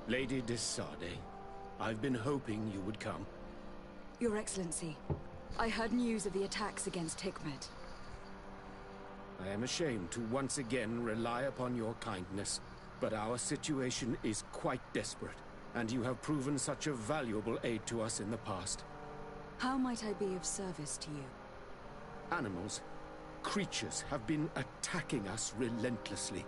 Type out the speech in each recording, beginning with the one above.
Lady Desade, I've been hoping you would come. Your Excellency, I heard news of the attacks against Hikmet. I am ashamed to once again rely upon your kindness, but our situation is quite desperate, and you have proven such a valuable aid to us in the past. How might I be of service to you? Animals, creatures have been attacking us relentlessly.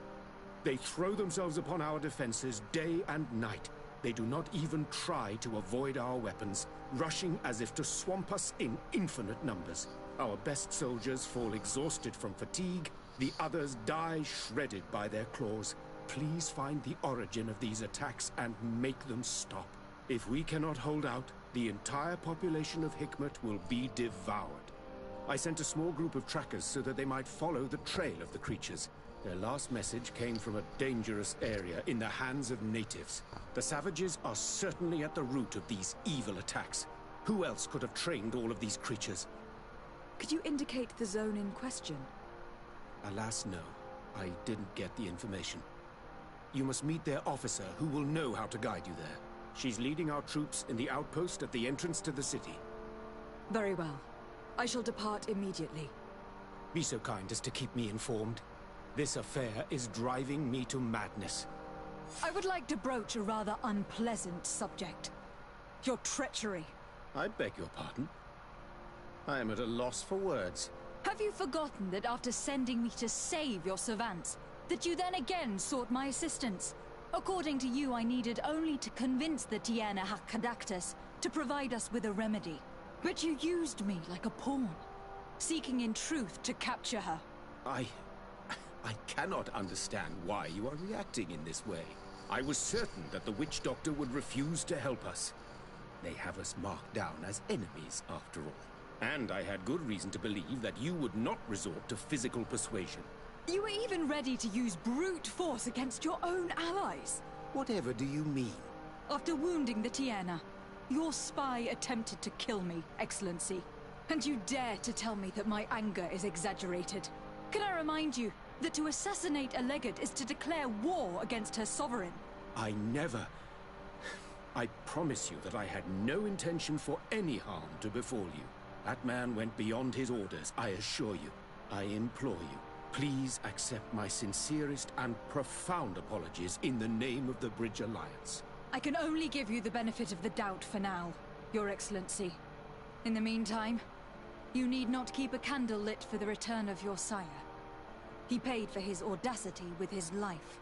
They throw themselves upon our defenses day and night. They do not even try to avoid our weapons, rushing as if to swamp us in infinite numbers. Our best soldiers fall exhausted from fatigue, the others die shredded by their claws. Please find the origin of these attacks and make them stop. If we cannot hold out, the entire population of Hikmet will be devoured. I sent a small group of trackers so that they might follow the trail of the creatures. Their last message came from a dangerous area in the hands of natives. The savages are certainly at the root of these evil attacks. Who else could have trained all of these creatures? Could you indicate the zone in question? Alas, no. I didn't get the information. You must meet their officer, who will know how to guide you there. She's leading our troops in the outpost at the entrance to the city. Very well. I shall depart immediately. Be so kind as to keep me informed. This affair is driving me to madness. I would like to broach a rather unpleasant subject. Your treachery. I beg your pardon? I am at a loss for words. Have you forgotten that after sending me to save your servants, that you then again sought my assistance? According to you, I needed only to convince the Tiana Hakkadactus to provide us with a remedy. But you used me like a pawn, seeking in truth to capture her. I cannot understand why you are reacting in this way. I was certain that the witch doctor would refuse to help us. They have us marked down as enemies, after all. And I had good reason to believe that you would not resort to physical persuasion. You were even ready to use brute force against your own allies. Whatever do you mean? After wounding the Tiana, your spy attempted to kill me, Excellency. And you dare to tell me that my anger is exaggerated. Can I remind you that to assassinate a legate is to declare war against her sovereign? I never... I promise you that I had no intention for any harm to befall you. That man went beyond his orders, I assure you. I implore you, please accept my sincerest and profound apologies in the name of the Bridge Alliance. I can only give you the benefit of the doubt for now, Your Excellency. In the meantime, you need not keep a candle lit for the return of your sire. He paid for his audacity with his life.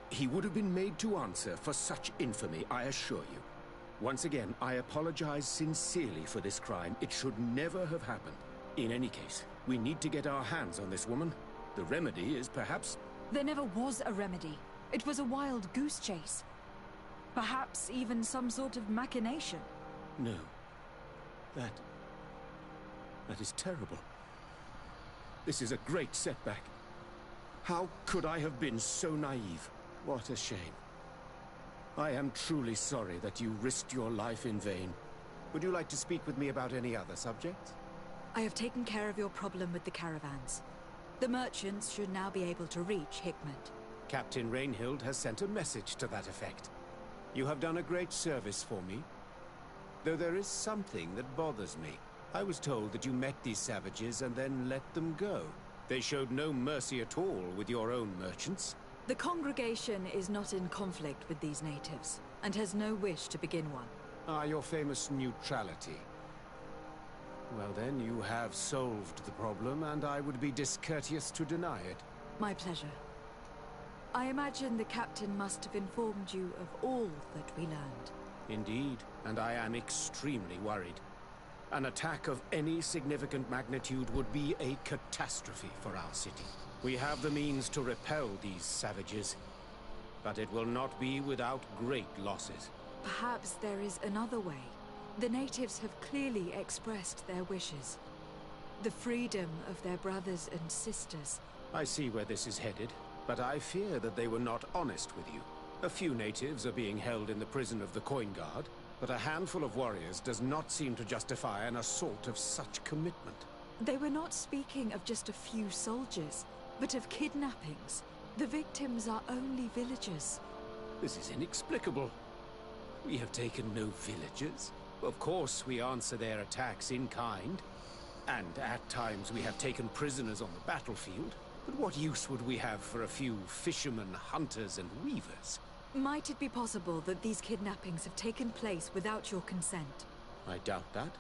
He would have been made to answer for such infamy, I assure you. Once again, I apologize sincerely for this crime. It should never have happened. In any case, we need to get our hands on this woman. The remedy is perhaps... There never was a remedy. It was a wild goose chase. Perhaps even some sort of machination. No. That is terrible. This is a great setback. How could I have been so naive? What a shame. I am truly sorry that you risked your life in vain. Would you like to speak with me about any other subjects? I have taken care of your problem with the caravans. The merchants should now be able to reach Hikmet. Captain Rainhild has sent a message to that effect. You have done a great service for me. Though there is something that bothers me. I was told that you met these savages and then let them go. They showed no mercy at all with your own merchants. The congregation is not in conflict with these natives, and has no wish to begin one. Your famous neutrality. Well then, you have solved the problem, and I would be discourteous to deny it. My pleasure. I imagine the captain must have informed you of all that we learned. Indeed, and I am extremely worried. An attack of any significant magnitude would be a catastrophe for our city. We have the means to repel these savages, but it will not be without great losses. Perhaps there is another way. The natives have clearly expressed their wishes. The freedom of their brothers and sisters. I see where this is headed, but I fear that they were not honest with you. A few natives are being held in the prison of the Coin Guard, but a handful of warriors does not seem to justify an assault of such commitment. They were not speaking of just a few soldiers, but of kidnappings. The victims are only villagers. This is inexplicable. We have taken no villagers. Of course, we answer their attacks in kind. And at times we have taken prisoners on the battlefield. But what use would we have for a few fishermen, hunters, and weavers? Might it be possible that these kidnappings have taken place without your consent? I doubt that.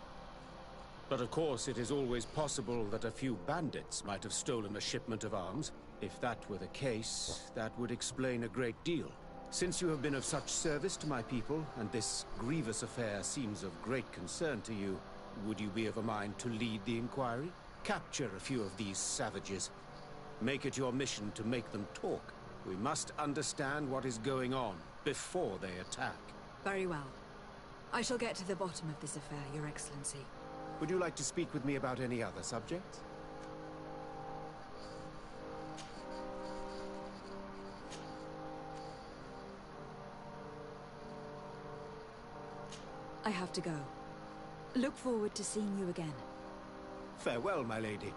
But of course, it is always possible that a few bandits might have stolen a shipment of arms. If that were the case, that would explain a great deal. Since you have been of such service to my people, and this grievous affair seems of great concern to you, would you be of a mind to lead the inquiry? Capture a few of these savages. Make it your mission to make them talk. We must understand what is going on before they attack. Very well. I shall get to the bottom of this affair, Your Excellency. Would you like to speak with me about any other subjects? I have to go. Look forward to seeing you again. Farewell, my lady.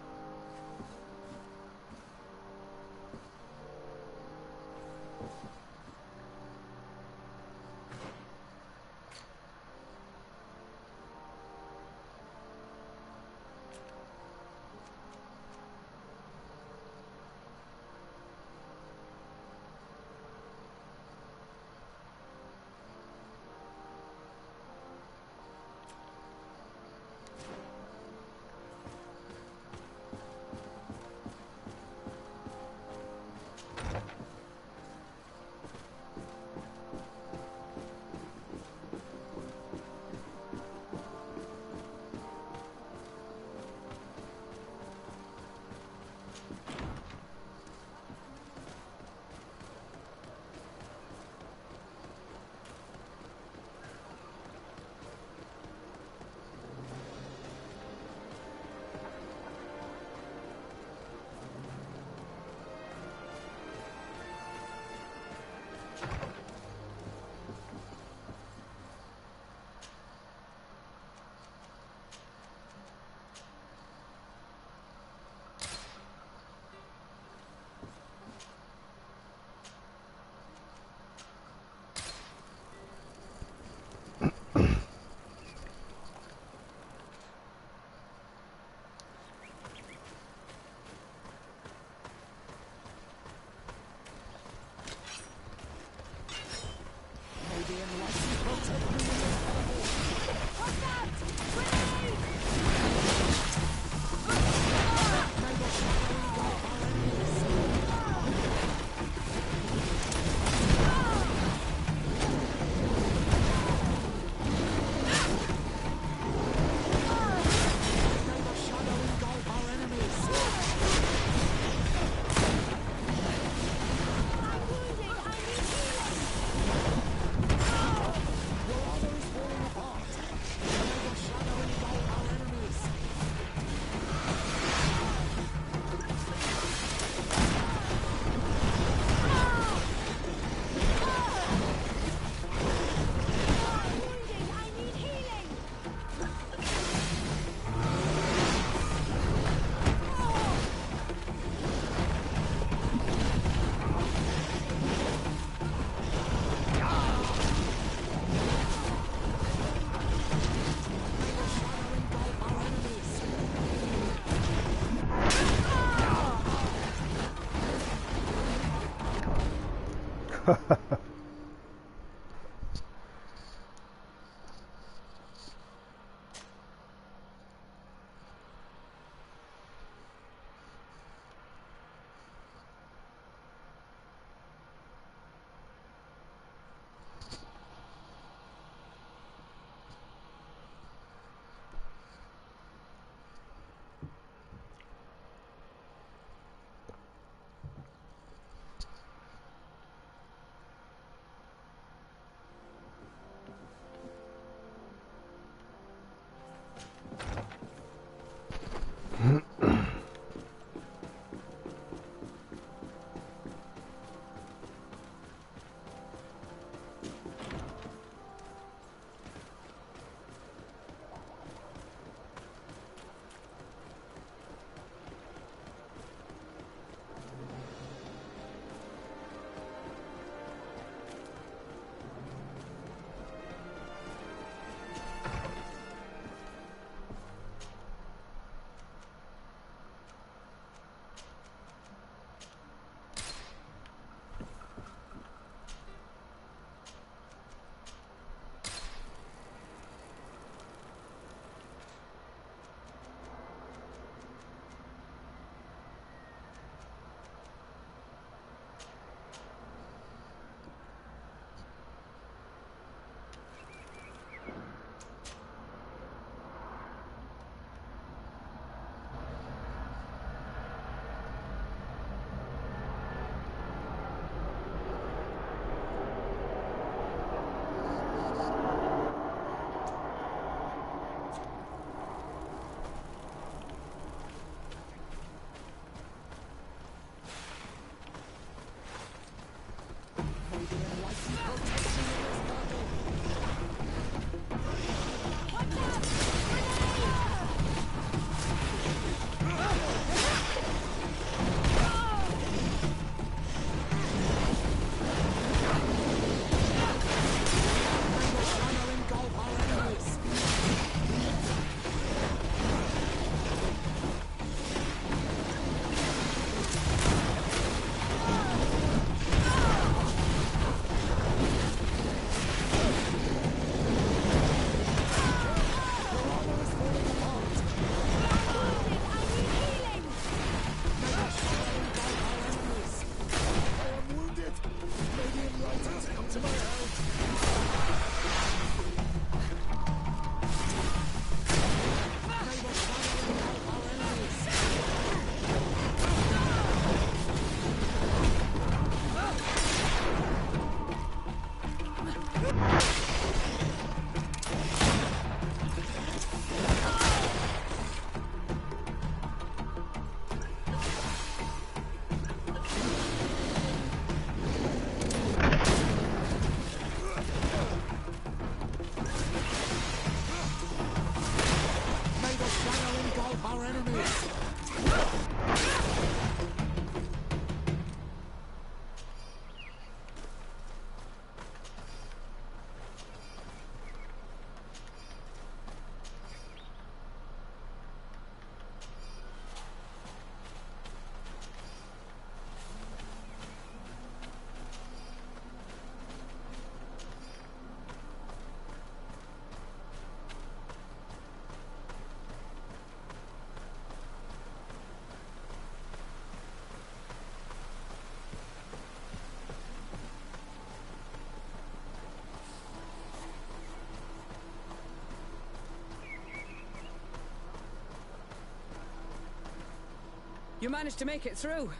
You managed to make it through.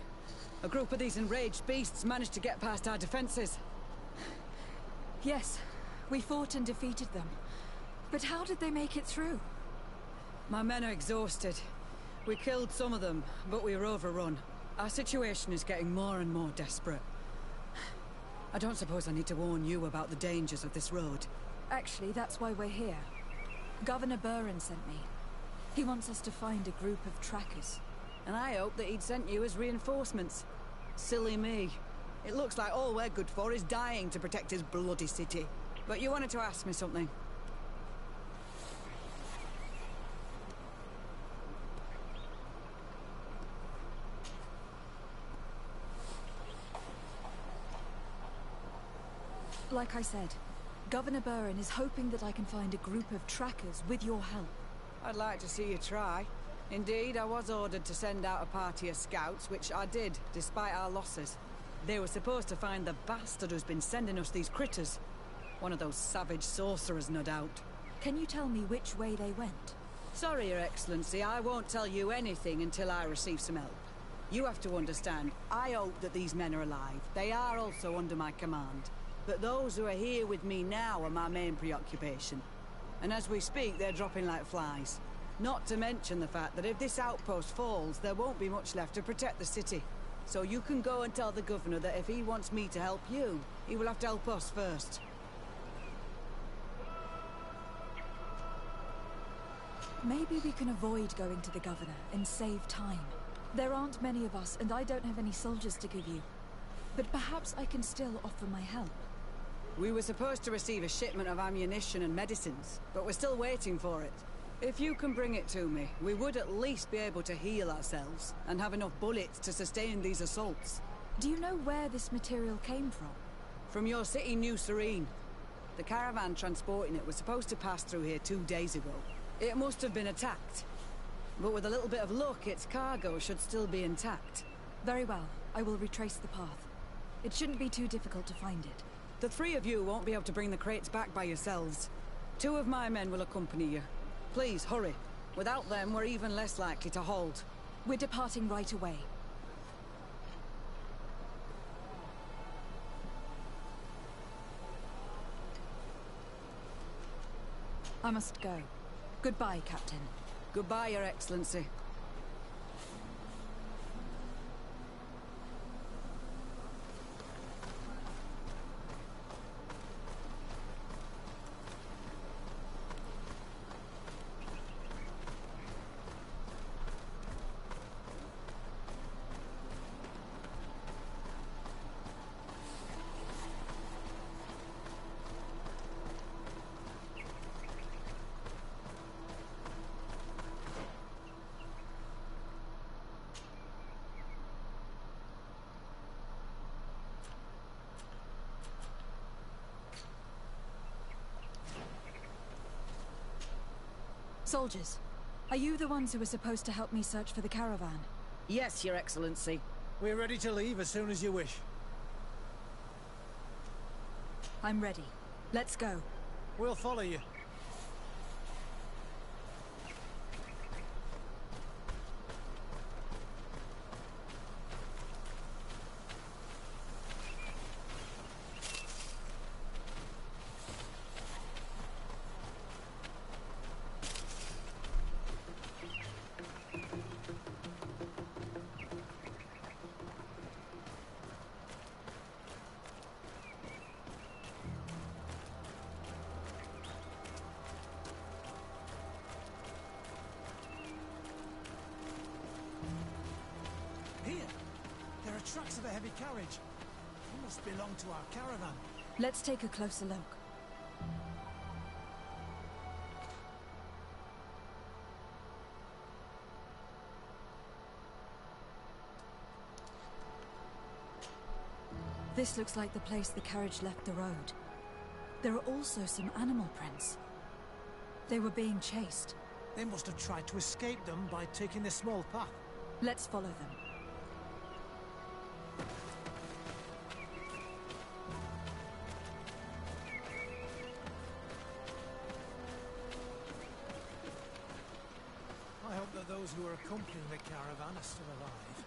A group of these enraged beasts managed to get past our defenses. Yes, we fought and defeated them. But how did they make it through? My men are exhausted. We killed some of them, but we were overrun. Our situation is getting more and more desperate. I don't suppose I need to warn you about the dangers of this road. Actually, that's why we're here. Governor Buren sent me. He wants us to find a group of trackers. And I hope that he'd sent you as reinforcements. Silly me. It looks like all we're good for is dying to protect his bloody city. But you wanted to ask me something. Like I said, Governor Buren is hoping that I can find a group of trackers with your help. I'd like to see you try. Indeed, I was ordered to send out a party of scouts, which I did, despite our losses. They were supposed to find the bastard who's been sending us these critters. One of those savage sorcerers, no doubt. Can you tell me which way they went? Sorry, Your Excellency, I won't tell you anything until I receive some help. You have to understand, I hope that these men are alive. They are also under my command. But those who are here with me now are my main preoccupation. And as we speak, they're dropping like flies. Not to mention the fact that if this outpost falls, there won't be much left to protect the city. So you can go and tell the governor that if he wants me to help you, he will have to help us first. Maybe we can avoid going to the governor and save time. There aren't many of us, and I don't have any soldiers to give you. But perhaps I can still offer my help. We were supposed to receive a shipment of ammunition and medicines, but we're still waiting for it. If you can bring it to me, we would at least be able to heal ourselves and have enough bullets to sustain these assaults. Do you know where this material came from? From your city, New Serene. The caravan transporting it was supposed to pass through here 2 days ago. It must have been attacked. But with a little bit of luck, its cargo should still be intact. Very well. I will retrace the path. It shouldn't be too difficult to find it. The 3 of you won't be able to bring the crates back by yourselves. 2 of my men will accompany you. Please, hurry. Without them, we're even less likely to hold. We're departing right away. I must go. Goodbye, Captain. Goodbye, Your Excellency. Soldiers, are you the ones who were supposed to help me search for the caravan? Yes, Your Excellency. We're ready to leave as soon as you wish. I'm ready. Let's go. We'll follow you. Tracks of a heavy carriage. It must belong to our caravan. Let's take a closer look. This looks like the place the carriage left the road. There are also some animal prints. They were being chased. They must have tried to escape them by taking this small path. Let's follow them. those who are accompanying the caravan are still alive.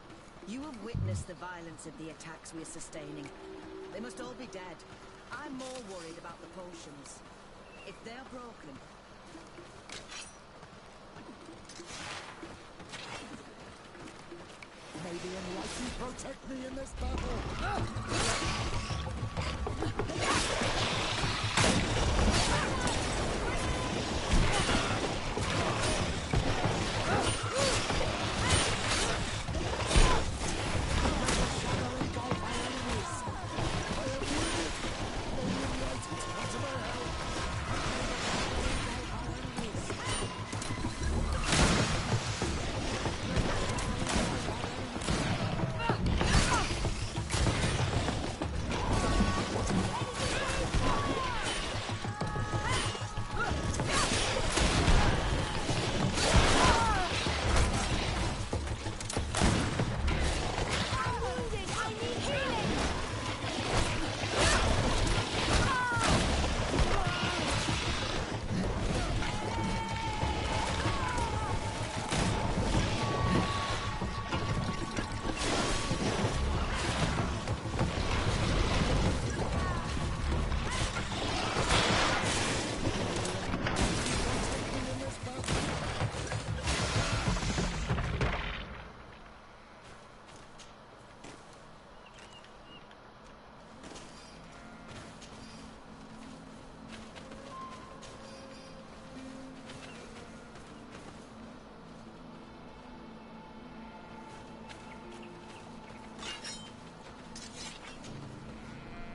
You have witnessed the violence of the attacks we are sustaining. They must all be dead. I'm more worried about the potions. If they're broken... May the Enlightened protect me in this battle!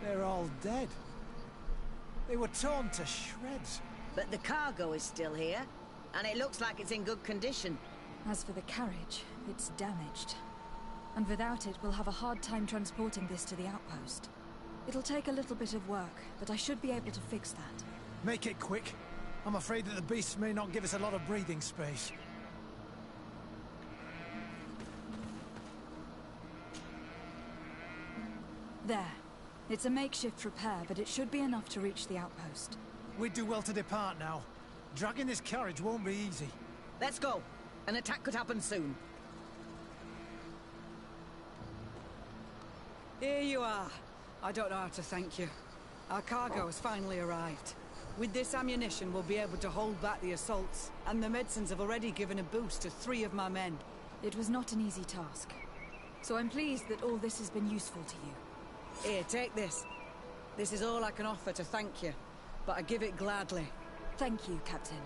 They're all dead. They were torn to shreds. But the cargo is still here, and it looks like it's in good condition. As for the carriage, it's damaged. And without it, we'll have a hard time transporting this to the outpost. It'll take a little bit of work, but I should be able to fix that. Make it quick. I'm afraid that the beasts may not give us a lot of breathing space. There. It's a makeshift repair, but it should be enough to reach the outpost. We'd do well to depart now. Dragging this carriage won't be easy. Let's go. An attack could happen soon. Here you are. I don't know how to thank you. Our cargo has finally arrived. With this ammunition, we'll be able to hold back the assaults, and the medicines have already given a boost to 3 of my men. It was not an easy task. So I'm pleased that all this has been useful to you. Here, take this. This is all I can offer to thank you, but I give it gladly. Thank you, Captain.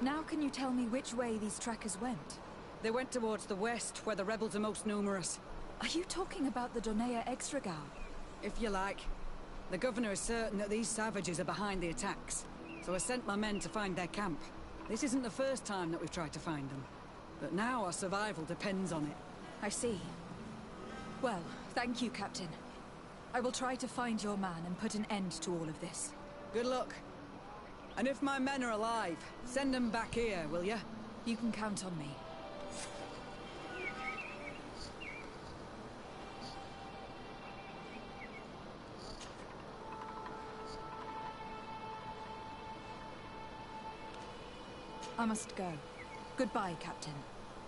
Now can you tell me which way these trackers went? They went towards the west, where the rebels are most numerous. Are you talking about the Donea Extragal? If you like. The governor is certain that these savages are behind the attacks, so I sent my men to find their camp. This isn't the first time that we've tried to find them, but now our survival depends on it. I see. Well, thank you, Captain. I will try to find your man and put an end to all of this. Good luck. And if my men are alive, send them back here, will you? You can count on me. I must go. Goodbye, Captain.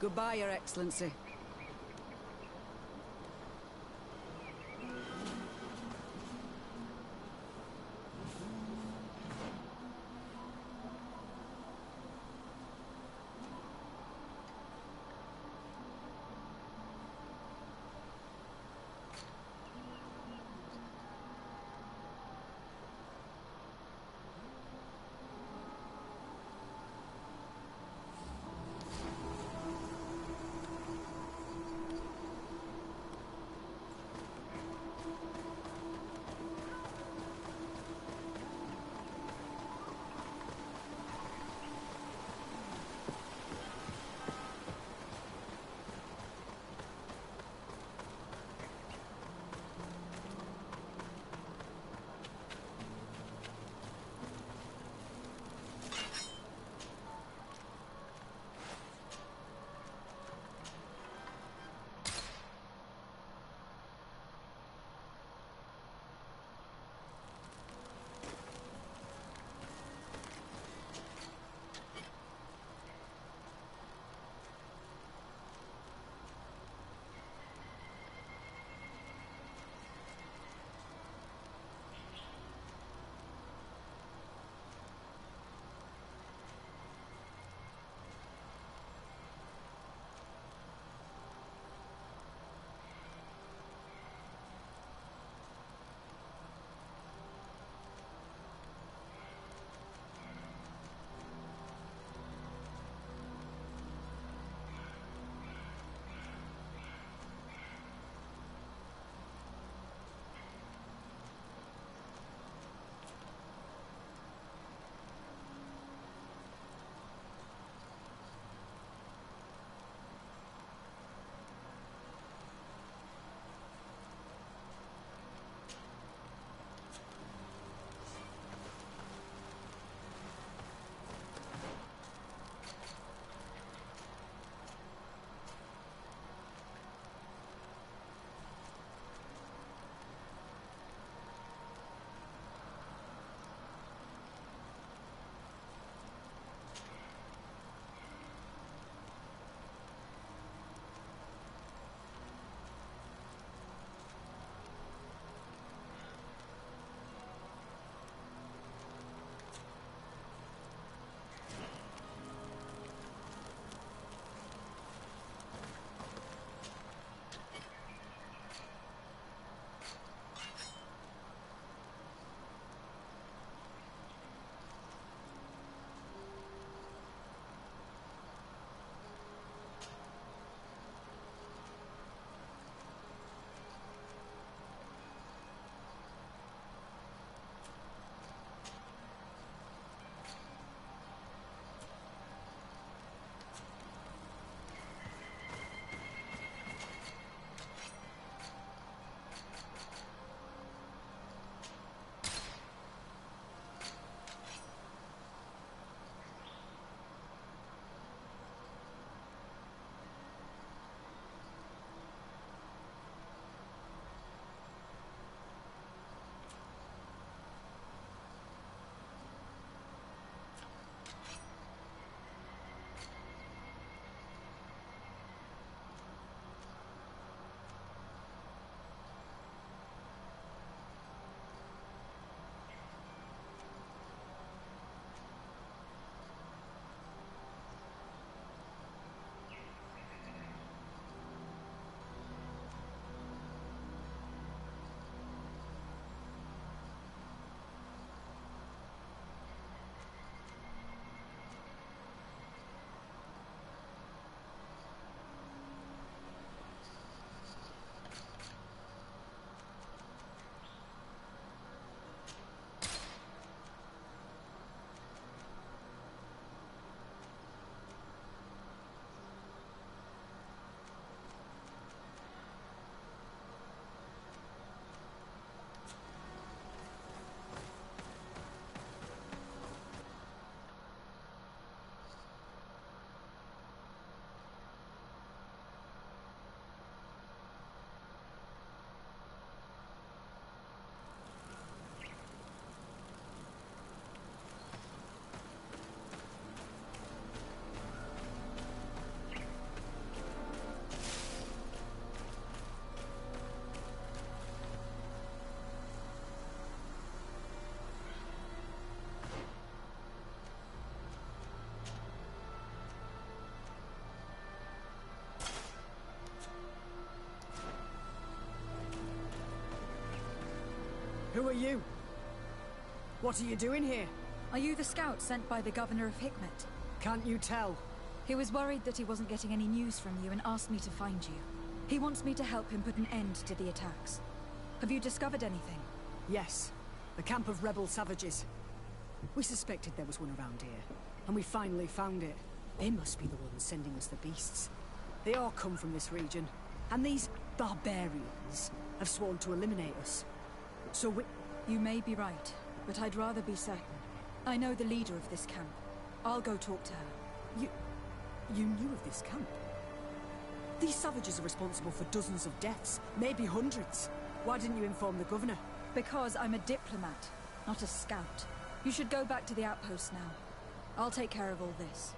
Goodbye, Your Excellency. Who are you? What are you doing here? Are you the scout sent by the governor of Hikmet? Can't you tell? He was worried that he wasn't getting any news from you and asked me to find you. He wants me to help him put an end to the attacks. Have you discovered anything? Yes. The camp of rebel savages. We suspected there was one around here, and we finally found it. They must be the ones sending us the beasts. They all come from this region, and these barbarians have sworn to eliminate us. So we... You may be right, but I'd rather be certain. I know the leader of this camp. I'll go talk to her. You knew of this camp? These savages are responsible for dozens of deaths, maybe hundreds. Why didn't you inform the governor? Because I'm a diplomat, not a scout. You should go back to the outpost now. I'll take care of all this.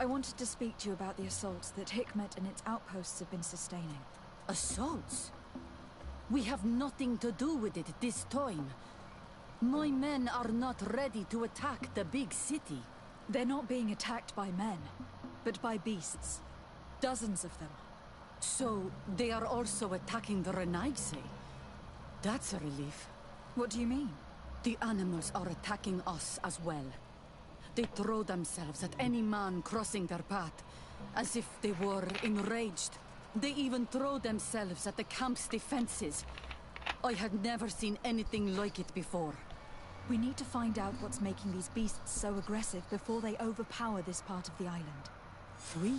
I wanted to speak to you about the assaults that Hikmet and its outposts have been sustaining. Assaults? We have nothing to do with it this time. My men are not ready to attack the big city. They're not being attacked by men, but by beasts. Dozens of them. So, they are also attacking the Rawsnizzle. That's a relief. What do you mean? The animals are attacking us as well. They throw themselves at any man crossing their path, as if they were enraged. They even throw themselves at the camp's defenses. I had never seen anything like it before. We need to find out what's making these beasts so aggressive before they overpower this part of the island. We?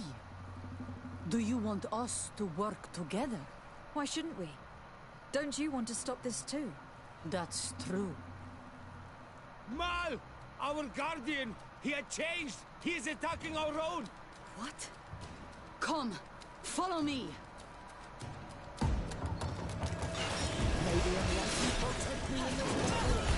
Do you want us to work together? Why shouldn't we? Don't you want to stop this too? That's true. Mal! Our guardian! He had changed! He is attacking our road! What? Come, follow me! Maybe unless you protect me in this battle.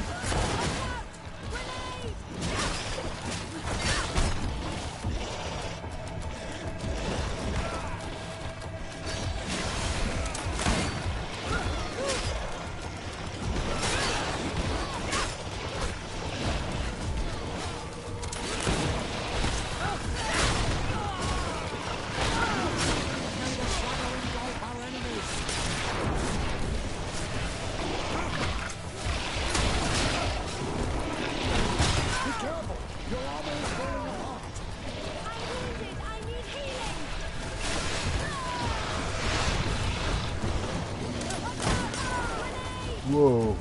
Whoa.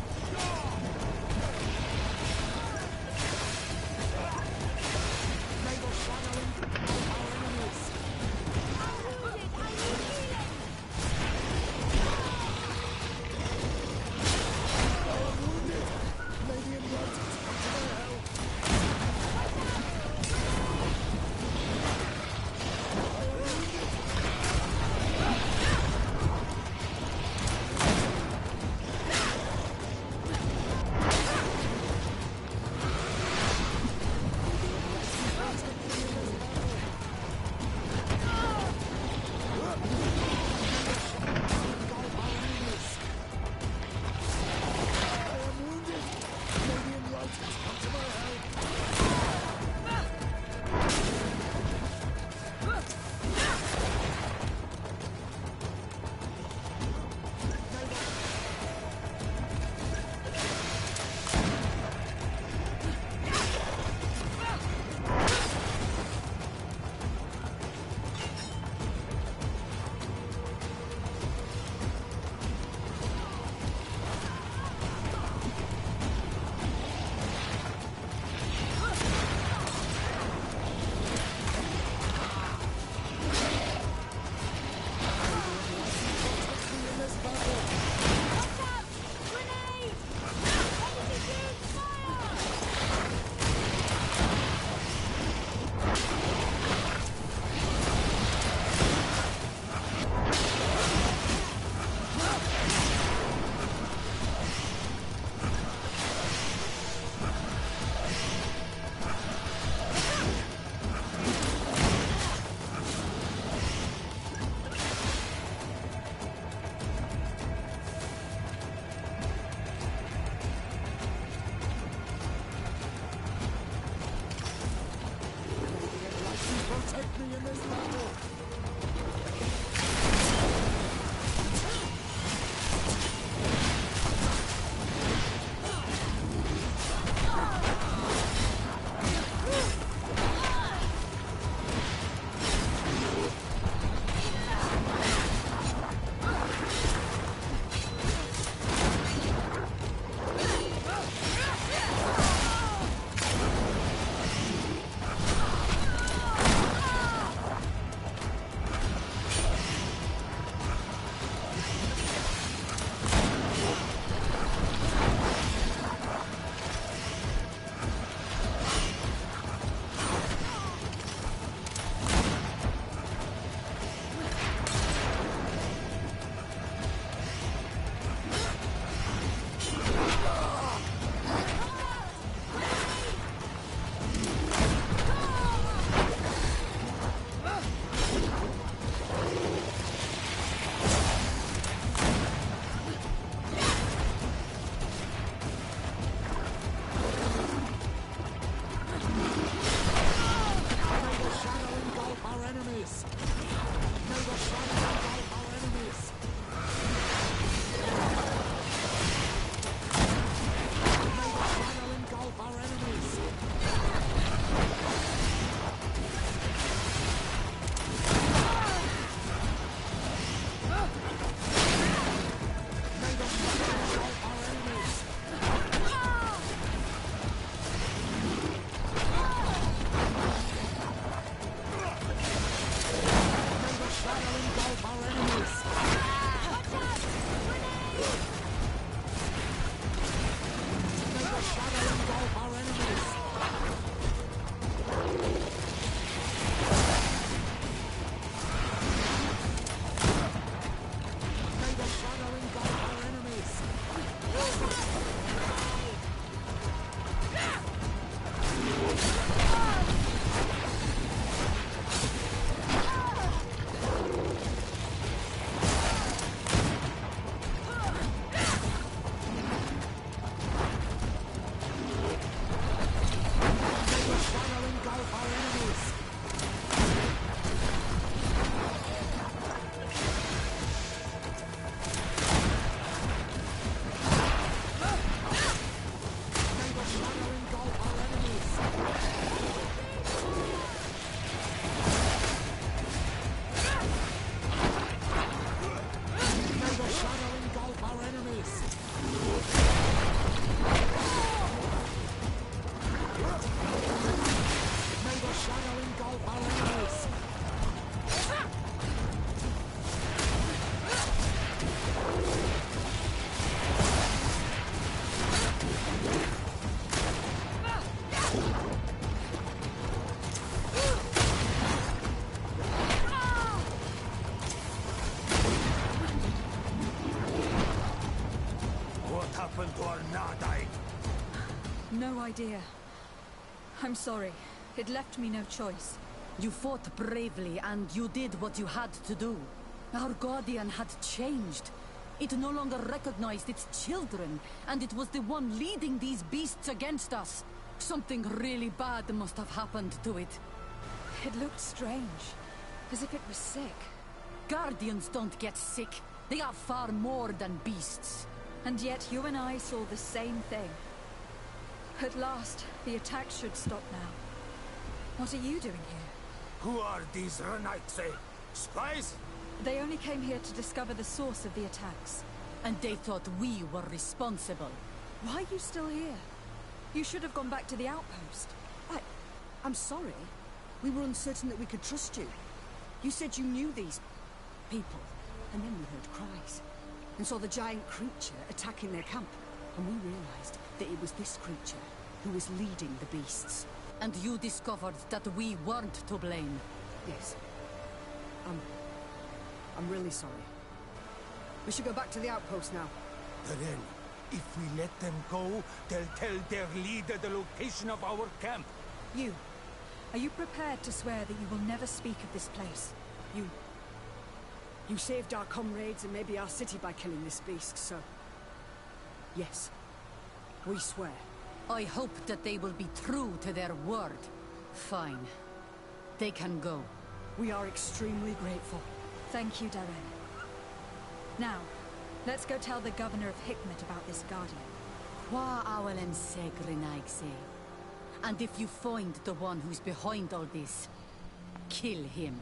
idea. I'm sorry. It left me no choice. You fought bravely, and you did what you had to do. Our Guardian had changed. It no longer recognized its children, and it was the one leading these beasts against us. Something really bad must have happened to it. It looked strange, as if it was sick. Guardians don't get sick. They are far more than beasts. And yet you and I saw the same thing. At last, the attack should stop now. What are you doing here? Who are these Rawsnizzle? Spies? They only came here to discover the source of the attacks. And they thought we were responsible. Why are you still here? You should have gone back to the outpost. I'm sorry. We were uncertain that we could trust you. You said you knew these people, and then we heard cries, and saw the giant creature attacking their camp. And we realized that it was this creature who was leading the beasts. And you discovered that we weren't to blame. Yes. I'm really sorry. We should go back to the outpost now. Then, if we let them go, they'll tell their leader the location of our camp. Are you prepared to swear that you will never speak of this place? You saved our comrades and maybe our city by killing this beast, so... Yes. We swear. I hope that they will be true to their word. Fine. They can go. We are extremely grateful. Thank you, Darren. Now, let's go tell the governor of Hikmet about this Guardian. Qua awelen segrenaigse. And if you find the one who's behind all this, kill him.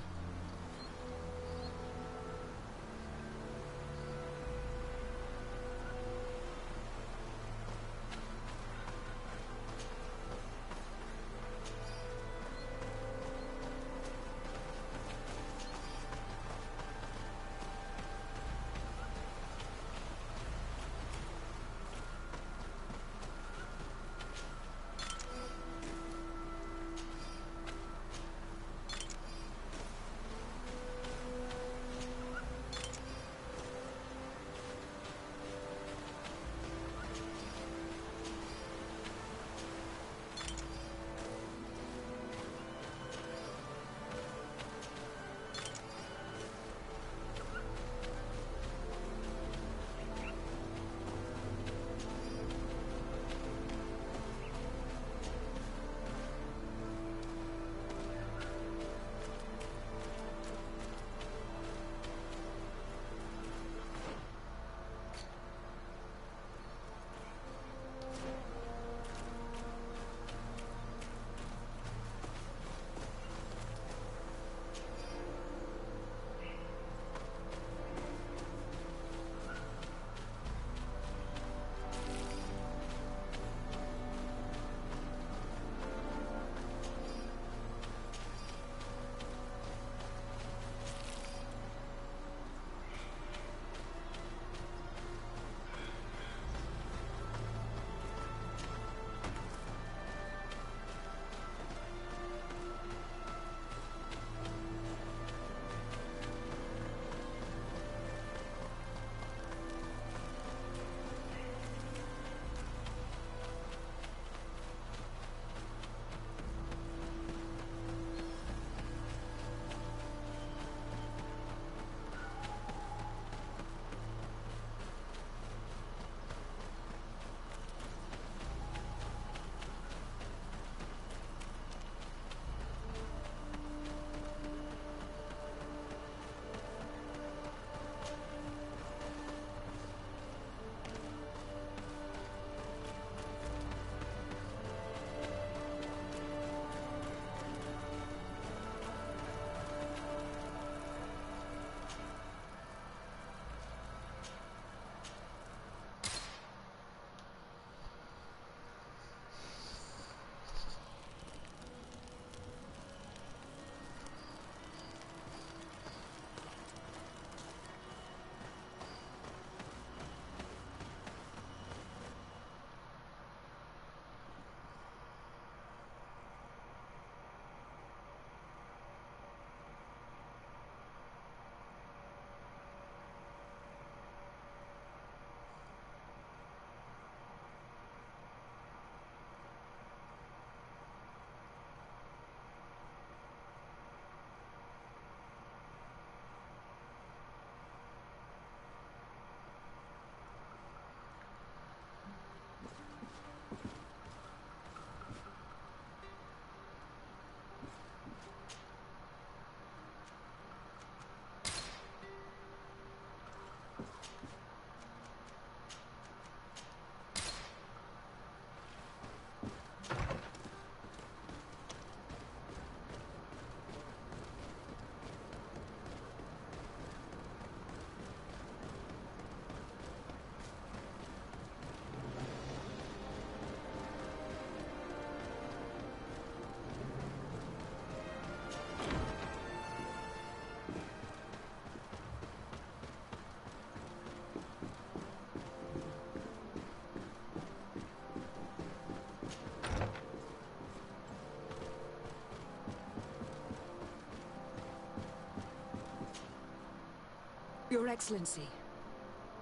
Your Excellency,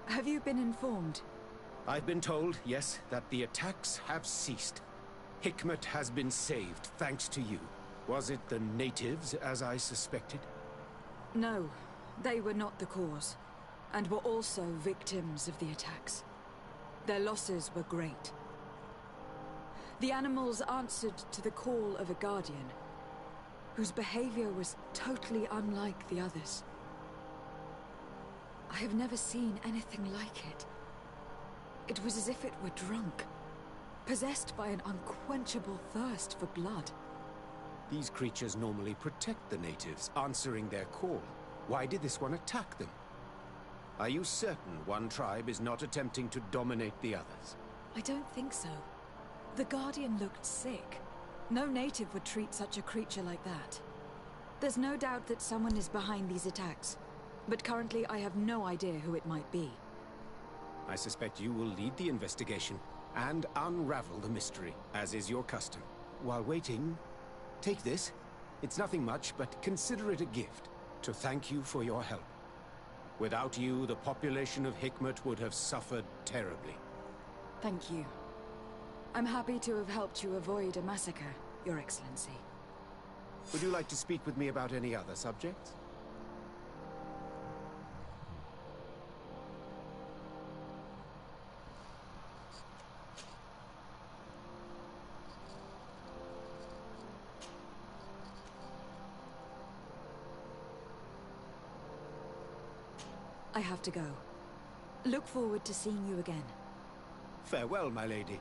have you been informed? I've been told, yes, that the attacks have ceased. Hikmet has been saved, thanks to you. Was it the natives, as I suspected? No, they were not the cause, and were also victims of the attacks. Their losses were great. The animals answered to the call of a guardian, whose behavior was totally unlike the others. I have never seen anything like it. It was as if it were drunk, possessed by an unquenchable thirst for blood. These creatures normally protect the natives, answering their call. Why did this one attack them? Are you certain one tribe is not attempting to dominate the others? I don't think so. The Guardian looked sick. No native would treat such a creature like that. There's no doubt that someone is behind these attacks, but currently I have no idea who it might be. I suspect you will lead the investigation and unravel the mystery, as is your custom. While waiting, take this. It's nothing much, but consider it a gift to thank you for your help. Without you, the population of Hikmet would have suffered terribly. Thank you. I'm happy to have helped you avoid a massacre, Your Excellency. Would you like to speak with me about any other subjects? I have to go. Look forward to seeing you again. Farewell, my lady.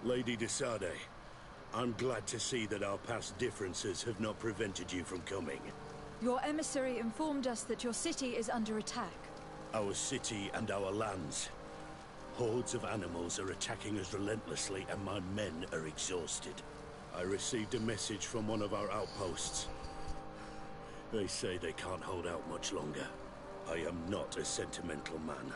Lady de Sade, I'm glad to see that our past differences have not prevented you from coming. Your emissary informed us that your city is under attack. Our city and our lands. Hordes of animals are attacking us relentlessly, and my men are exhausted. I received a message from one of our outposts. They say they can't hold out much longer. I am not a sentimental man.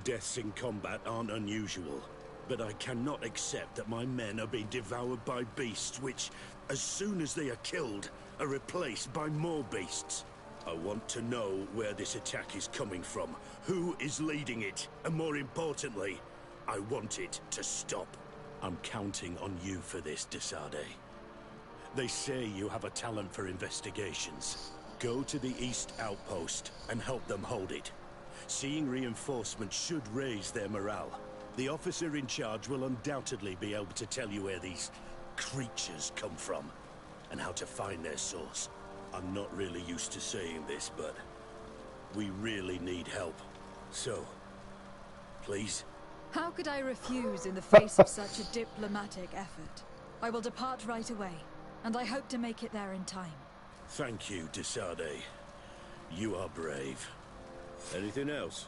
Deaths in combat aren't unusual, but I cannot accept that my men are being devoured by beasts which, as soon as they are killed, are replaced by more beasts. I want to know where this attack is coming from, who is leading it, and more importantly, I want it to stop. I'm counting on you for this, de Sade. They say you have a talent for investigations. Go to the East Outpost and help them hold it. Seeing reinforcements should raise their morale. The officer in charge will undoubtedly be able to tell you where these creatures come from, and how to find their source. I'm not really used to saying this, but we really need help. So, please? How could I refuse in the face of such a diplomatic effort? I will depart right away, and I hope to make it there in time. Thank you, de Sade. You are brave. Anything else?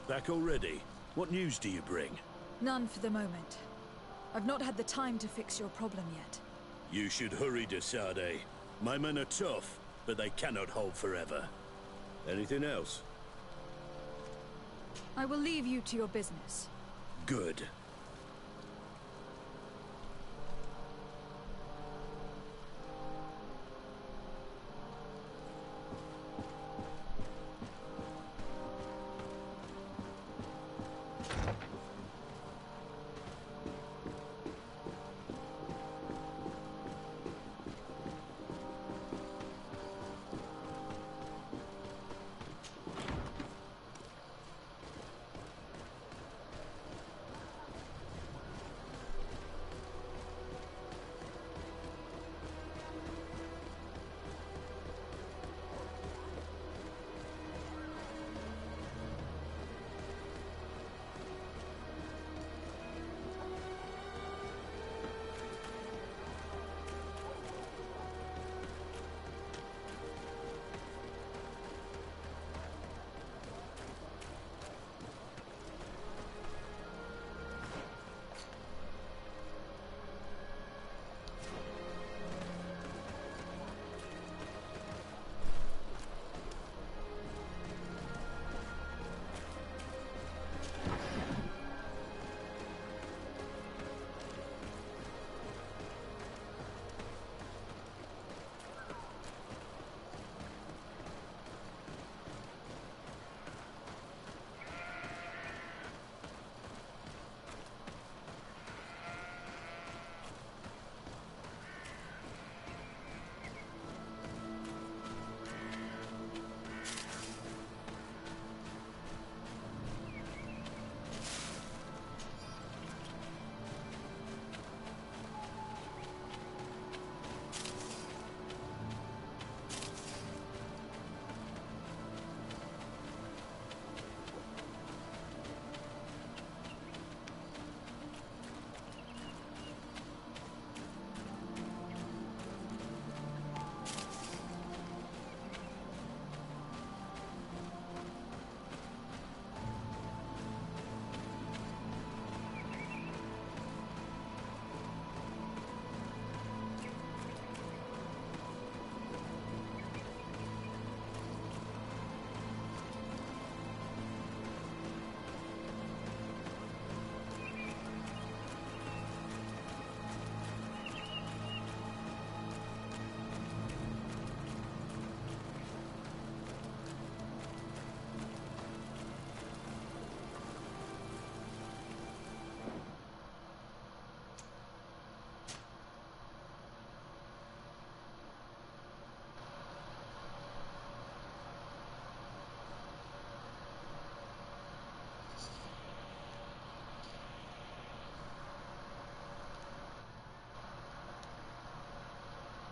Back already? What news do you bring? None for the moment. I've not had the time to fix your problem yet. You should hurry, de Sade. My men are tough, but they cannot hold forever. Anything else? I will leave you to your business. Good.